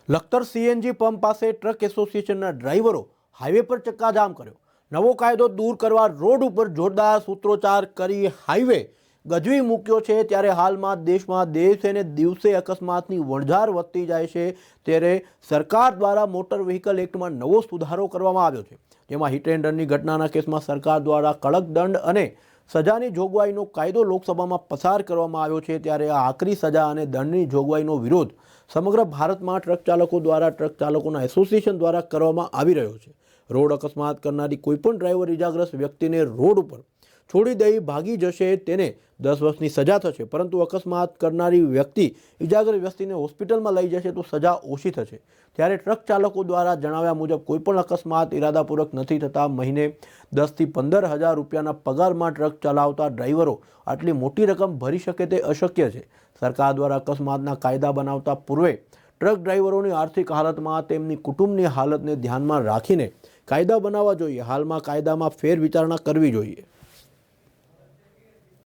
Lakhtar CNG pump પાસે truck એસોસિએશનના ડ્રાઈવરો હાઈવે પર ચક્કાજામ કર્યો। નવો કાયદો દૂર કરવા રોડ ઉપર જોરદાર સૂત્રોચ્ચાર કરી હાઈવે ગજવી મૂક્યો છે। ત્યારે હાલમાં દેશમાં દિવસે ને દિવસે અકસ્માતની વણઝાર વધતી જાય છે। ત્યારે સરકાર દ્વારા મોટર વ્હીકલ એક્ટમાં નવો સુધારો કરવામાં આવ્યો છે, જેમાં હિટ એન્ડ રનની ઘટનાના કેસમાં સરકાર દ્વારા કડક દંડ અને સજાની જોગવાઈનો કાયદો લોકસભામાં પસાર કરવામાં આવ્યો છે। ત્યારે આ આકરી સજા અને દંડની જોગવાઈનો વિરોધ સમગ્ર ભારતમાં ટ્રક ચાલકો દ્વારા ટ્રક ચાલકોના એસોસિએશન દ્વારા કરવામાં આવી રહ્યો છે। રોડ અકસ્માત કરનારી કોઈપણ ડ્રાઈવર ઇજાગ્રસ્ત વ્યક્તિને રોડ ઉપર છોડી દઈ ભાગી જશે તેને 10 વર્ષની સજા થશે, પરંતુ અકસ્માત કરનારી વ્યક્તિ ઇજાગ્રસ્ત વ્યક્તિને હોસ્પિટલમાં લઈ જશે તો સજા ઓછી થશે। ત્યારે ટ્રક ચાલકો દ્વારા જણાવ્યા મુજબ કોઈપણ અકસ્માત ઇરાદાપૂર્વક નથી થતા। મહિને 10 થી 15,000 રૂપિયાના પગારમાં ટ્રક ચલાવતા ડ્રાઈવરો આટલી મોટી રકમ ભરી શકે તે અશક્ય છે। સરકાર દ્વારા અકસ્માતના કાયદા બનાવતા પૂર્વે ટ્રક ડ્રાઈવરોની આર્થિક હાલતમાં તેમની કુટુંબની હાલતને ધ્યાનમાં રાખીને કાયદા બનાવવા જોઈએ। હાલમાં કાયદામાં ફેરવિચારણા કરવી જોઈએ।